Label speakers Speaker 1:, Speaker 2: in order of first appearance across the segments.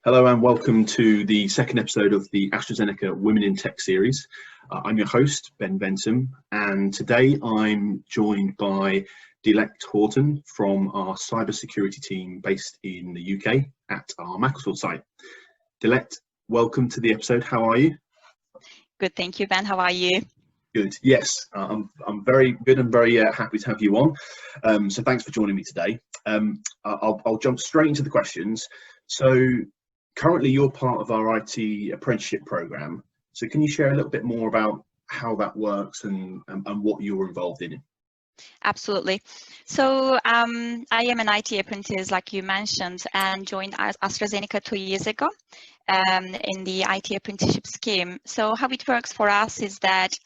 Speaker 1: Hello and welcome to the second episode of the AstraZeneca Women in Tech series. I'm your host, Ben Bentham, and today I'm joined by Dilek Houghton from our cybersecurity team based in the UK at our Macclesfield site. Dilek, welcome to the episode. How are you?
Speaker 2: Good, thank you, Ben. How are you?
Speaker 1: Good. Yes, I'm very good and very happy to have you on. So thanks for joining me today. I'll jump straight into the questions. So currently you're part of our IT apprenticeship program. So can you share a little bit more about how that works and what you're involved in?
Speaker 2: Absolutely. So I am an IT apprentice, like you mentioned, and joined AstraZeneca 2 years ago in the IT apprenticeship scheme. So how it works for us is that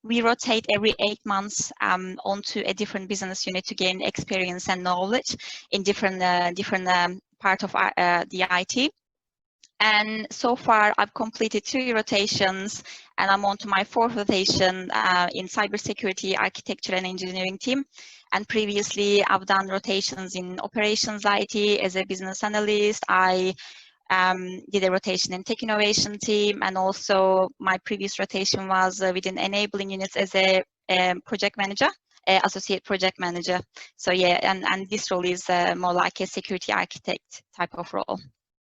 Speaker 2: we rotate every 8 months onto a different business unit to gain experience and knowledge in different part of the IT. And so far, I've completed 3 rotations, and I'm on to my 4th rotation in cybersecurity, architecture, and engineering team. And previously, I've done rotations in operations IT as a business analyst. I did a rotation in tech innovation team, and also my previous rotation was within enabling units as a project manager. Associate project manager. So yeah, and this role is more like a security architect type of role.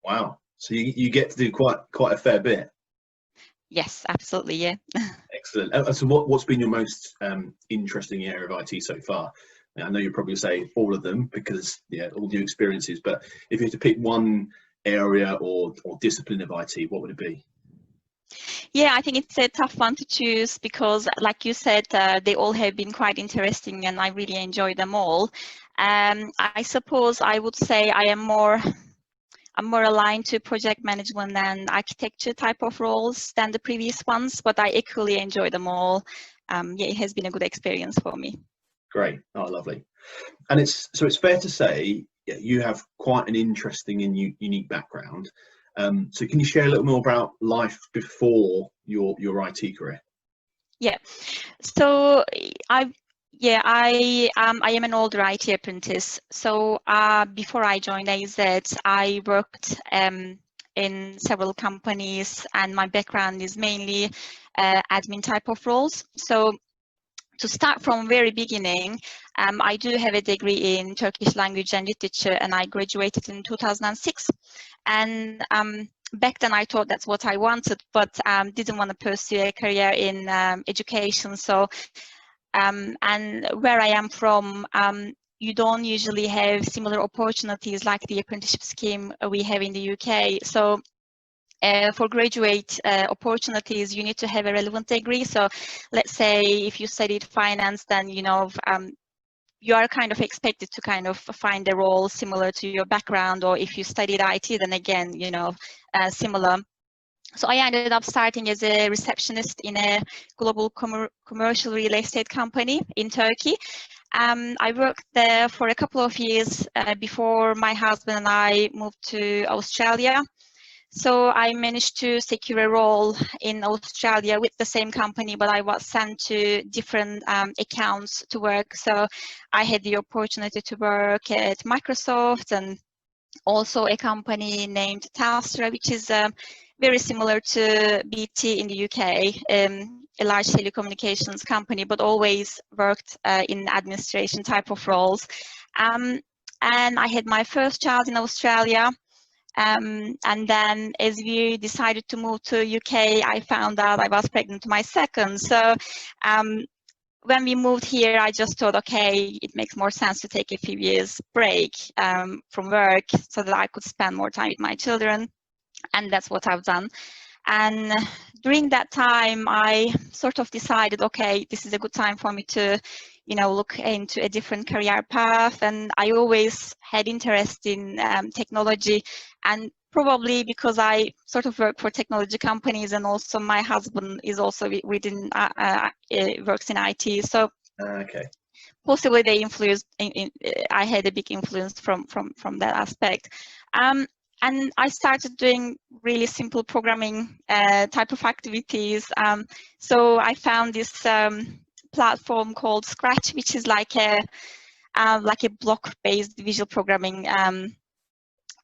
Speaker 1: Wow. So you get to do quite a fair bit.
Speaker 2: Yes, absolutely, yeah.
Speaker 1: Excellent. So what's been your most interesting area of IT so far? I know you'll probably say all of them because all new experiences, but if you had to pick one area or discipline of IT, what would it be?
Speaker 2: Yeah, I think it's a tough one to choose because, like you said, they all have been quite interesting and I really enjoy them all. I suppose I would say I'm more aligned to project management and architecture type of roles than the previous ones, but I equally enjoy them all. Yeah, it has been a good experience for me.
Speaker 1: Great. Oh, lovely. And it's fair to say you have quite an interesting and unique background. So can you share a little more about life before your IT career?
Speaker 2: Yeah. So I am an older IT apprentice. So before I joined AZ, I worked in several companies, and my background is mainly admin type of roles. So to start from very beginning, I do have a degree in Turkish language and literature, and I graduated in 2006. And back then I thought that's what I wanted, but didn't want to pursue a career in education. So and where I am from, you don't usually have similar opportunities like the apprenticeship scheme we have in the UK. So for graduate opportunities, you need to have a relevant degree. So let's say if you studied finance, then you are kind of expected to kind of find a role similar to your background, or if you studied IT, then again, similar. So I ended up starting as a receptionist in a global commercial real estate company in Turkey. I worked there for a couple of years before my husband and I moved to Australia. So I managed to secure a role in Australia with the same company, but I was sent to different accounts to work. So I had the opportunity to work at Microsoft and also a company named Telstra, which is very similar to BT in the UK, a large telecommunications company, but always worked in administration type of roles. And I had my first child in Australia. And then as we decided to move to UK, I found out I was pregnant to my second. So when we moved here, I just thought, okay, it makes more sense to take a few years break from work so that I could spend more time with my children. And that's what I've done. And during that time, I sort of decided, okay, this is a good time for me to, look into a different career path. And I always had interest in technology, and probably because I sort of work for technology companies, and also my husband is also within works in IT. So
Speaker 1: okay,
Speaker 2: possibly they influenced. I had a big influence from that aspect. And I started doing really simple programming type of activities. So I found this platform called Scratch, which is like a block-based visual programming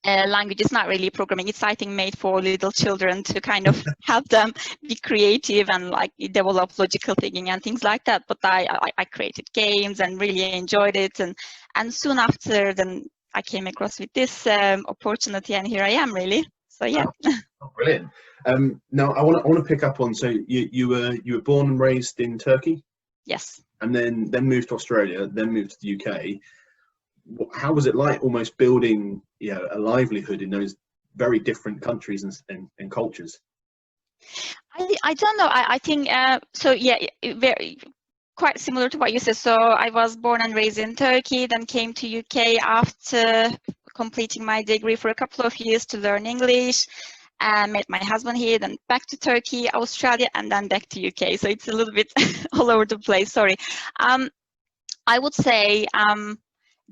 Speaker 2: language. It's not really programming. It's, I think, made for little children to kind of help them be creative and like develop logical thinking and things like that. But I created games and really enjoyed it. And soon after, then I came across with this opportunity, and here I am, really. So yeah.
Speaker 1: Oh, brilliant. Now I want to pick up on, so you were born and raised in Turkey?
Speaker 2: Yes.
Speaker 1: And then moved to Australia, then moved to the UK. How was it like almost building, you know, a livelihood in those very different countries and cultures?
Speaker 2: I don't know. I think so. Yeah, very quite similar to what you said. So I was born and raised in Turkey, then came to UK after completing my degree for a couple of years to learn English. Met my husband here, then back to Turkey, Australia, and then back to UK. So it's a little bit all over the place. Sorry. I would say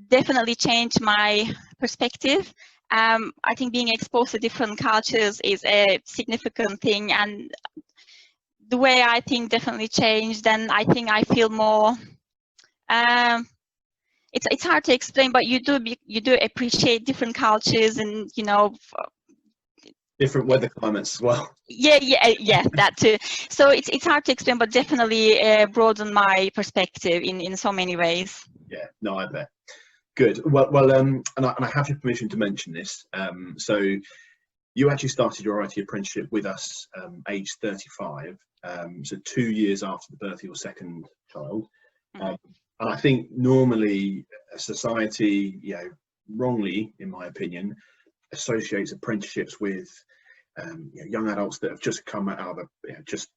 Speaker 2: definitely changed my perspective. I think being exposed to different cultures is a significant thing, and the way I think definitely changed. And I think I feel more. It's hard to explain, but you do appreciate different cultures, and you know.
Speaker 1: Different weather climates as well.
Speaker 2: Yeah, that too. So it's hard to explain, but definitely broaden my perspective in so many ways.
Speaker 1: Yeah, no, I bet. Good. Well, and I have your permission to mention this. So you actually started your IT apprenticeship with us, age 35. So 2 years after the birth of your second child. And I think normally society, you know, wrongly, in my opinion, associates apprenticeships with you know, young adults that have just come out of just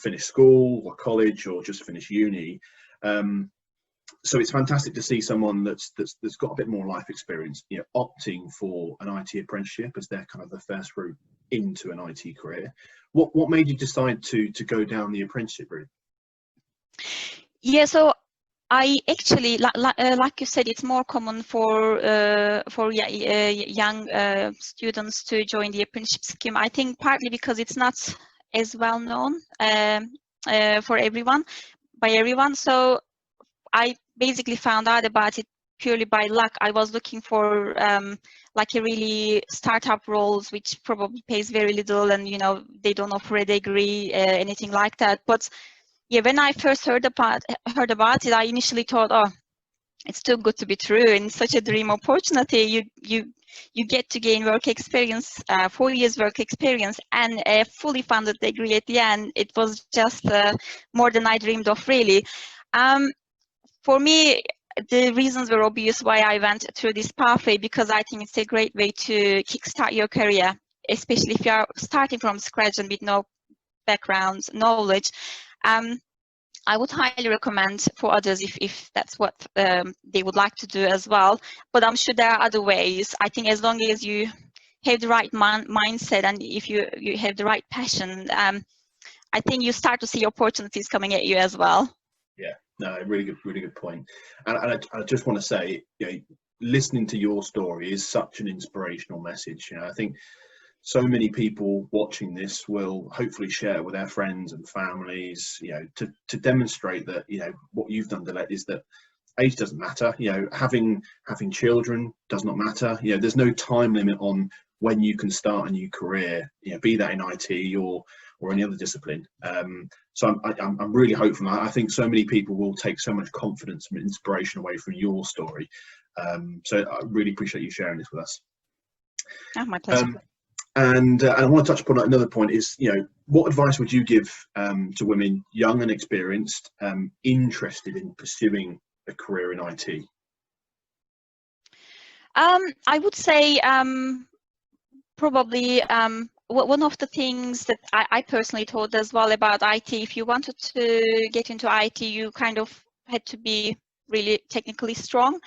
Speaker 1: finished school or college or just finished uni. So it's fantastic to see someone that's got a bit more life experience, you know, opting for an IT apprenticeship as their kind of the first route into an IT career. What made you decide to go down the apprenticeship route?
Speaker 2: Yeah, so I actually, like you said, it's more common for young students to join the apprenticeship scheme. I think partly because it's not as well known for everyone, by everyone. So I basically found out about it purely by luck. I was looking for like a really startup roles, which probably pays very little, and you know they don't offer a degree, anything like that. But yeah, when I first heard about it, I initially thought, oh, it's too good to be true, and such a dream opportunity. You get to gain work experience, 4 years work experience, and a fully funded degree at the end. It was just more than I dreamed of, really. For me, the reasons were obvious why I went through this pathway, because I think it's a great way to kickstart your career, especially if you are starting from scratch and with no background knowledge. I would highly recommend for others if that's what they would like to do as well. But I'm sure there are other ways. I think as long as you have the right mindset, and if you have the right passion, I think you start to see opportunities coming at you as well.
Speaker 1: Yeah, no, really good point. And I just want to say, you know, listening to your story is such an inspirational message. You know, I think so many people watching this will hopefully share with their friends and families, you know, to demonstrate that, you know, what you've done, Dilek, is that age doesn't matter. You know, having children does not matter. You know, there's no time limit on when you can start a new career, you know, be that in IT or any other discipline. So I'm really hopeful. I think so many people will take so much confidence and inspiration away from your story. So I really appreciate you sharing this with us.
Speaker 2: Oh, my pleasure.
Speaker 1: And I want to touch upon another point is, you know, what advice would you give to women, young and experienced, interested in pursuing a career in IT?
Speaker 2: I would say probably one of the things that I personally thought as well about IT, if you wanted to get into IT, you kind of had to be really technically strong.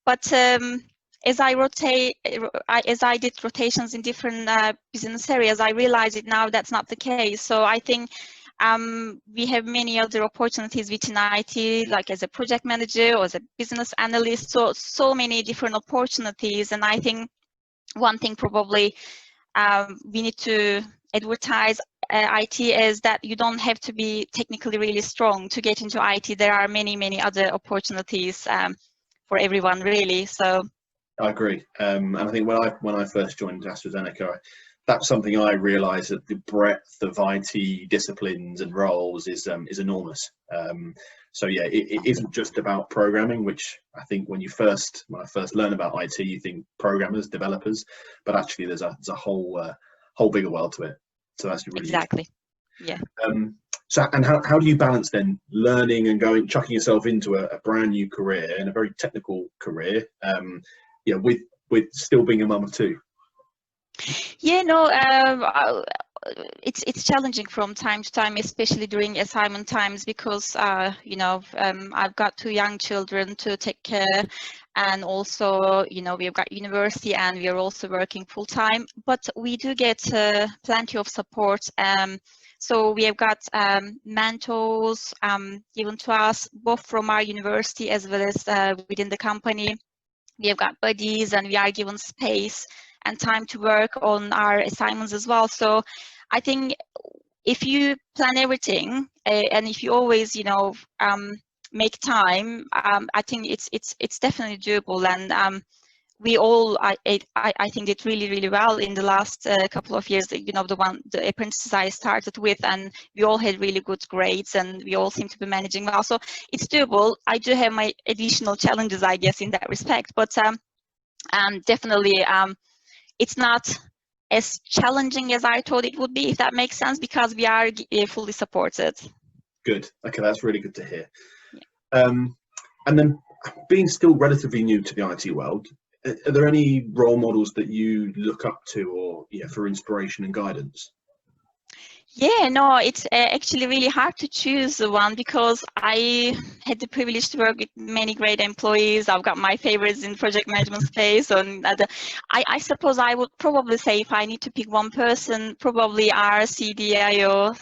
Speaker 2: But as I did rotations in different business areas, I realized it now that's not the case. So I think we have many other opportunities within IT, like as a project manager or as a business analyst. So many different opportunities, and I think one thing probably we need to advertise IT is that you don't have to be technically really strong to get into IT. There are many other opportunities for everyone, really. So
Speaker 1: I agree. And I think when I first joined AstraZeneca, that's something I realised, that the breadth of IT disciplines and roles is enormous. So yeah, it isn't just about programming, which I think when I first learn about IT, you think programmers, developers, but actually there's a whole bigger world to it. So that's really
Speaker 2: Exactly. Yeah.
Speaker 1: So, and how do you balance then learning and chucking yourself into a brand new career, and a very technical career, with still being a mum of two?
Speaker 2: Yeah, no, it's challenging from time to time, especially during assignment times, because I've got two young children to take care, and also we've got university and we are also working full time. But we do get plenty of support. So we have got mentors given to us, both from our university as well as within the company. We have got buddies, and we are given space and time to work on our assignments as well. So I think if you plan everything and if you always make time, I think it's definitely doable. And we all I think did really well in the last couple of years. The apprentices I started with, and we all had really good grades, and we all seem to be managing well. So it's doable. I do have my additional challenges, I guess, in that respect, but definitely it's not as challenging as I thought it would be, if that makes sense, because we are fully supported.
Speaker 1: Good. Okay, that's really good to hear. Yeah. And then, being still relatively new to the IT world, are there any role models that you look up to, or for inspiration and guidance?
Speaker 2: Yeah, no, it's actually really hard to choose one, because I had the privilege to work with many great employees. I've got my favorites in project management space. I suppose I would probably say, if I need to pick one person, probably our CDIO,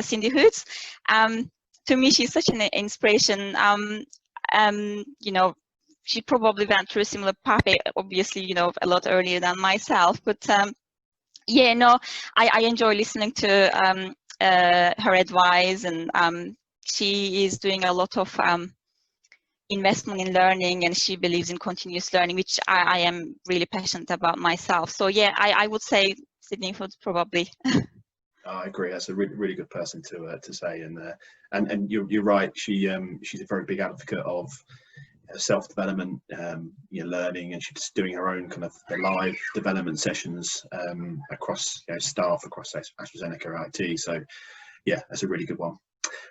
Speaker 2: Cindy Hoots. To me, she's such an inspiration. She probably went through a similar path, obviously, a lot earlier than myself, but yeah, no, I enjoy listening to her advice, and she is doing a lot of investment in learning, and she believes in continuous learning, which I am really passionate about myself. So yeah, I would say Sydney Hood probably.
Speaker 1: I agree. That's a really good person to say, and you're right. She's a very big advocate of self-development, learning, and she's doing her own kind of the live development sessions across staff across AstraZeneca IT. So yeah, that's a really good one.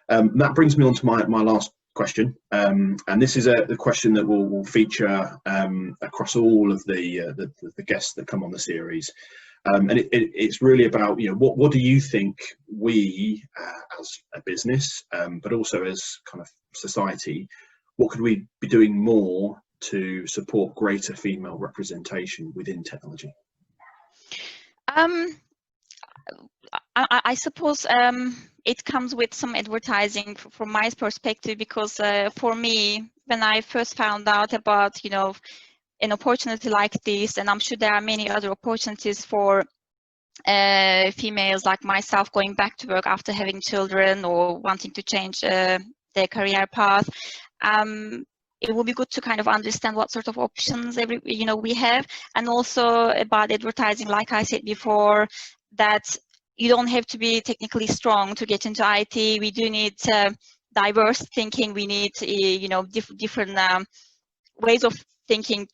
Speaker 1: That brings me on to my last question, and this is the question that will feature across all of the guests that come on the series. And it's really about what do you think we as a business, but also as kind of society, what could we be doing more to support greater female representation within technology?
Speaker 2: I suppose it comes with some advertising from my perspective, because for me, when I first found out about an opportunity like this, and I'm sure there are many other opportunities for females like myself going back to work after having children or wanting to change their career path, it will be good to kind of understand what sort of options we have, and also about advertising, like I said before, that you don't have to be technically strong to get into IT. We do need diverse thinking. We need different ways of thinking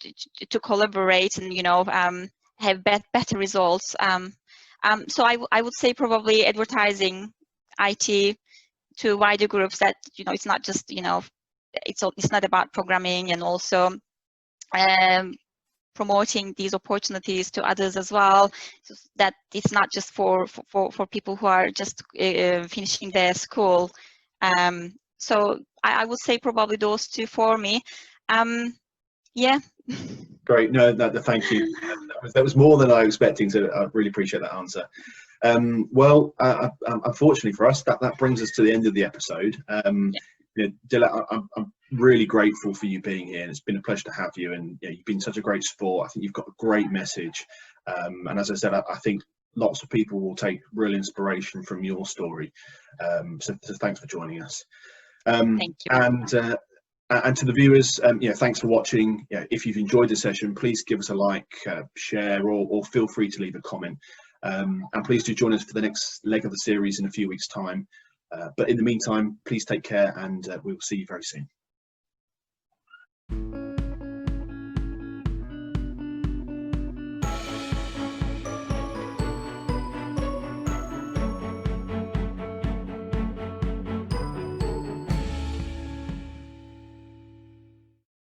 Speaker 2: to collaborate and have better results. So I would say probably advertising IT to wider groups, that it's not just it's not about programming, and also promoting these opportunities to others as well, so that it's not just for people who are just finishing their school. So I would say probably those two for me. Yeah.
Speaker 1: Great. No, thank you. That was more than I was expecting, so I really appreciate that answer. Well, unfortunately for us, that brings us to the end of the episode. Dilek, I'm really grateful for you being here, and it's been a pleasure to have you, and you've been such a great sport. I think you've got a great message, and as I said, I think lots of people will take real inspiration from your story. So thanks for joining us.
Speaker 2: Thank you.
Speaker 1: And And to the viewers, thanks for watching. If you've enjoyed the session, please give us a like, share, or feel free to leave a comment. And please do join us for the next leg of the series in a few weeks' time. But in the meantime, please take care, and we'll see you very soon.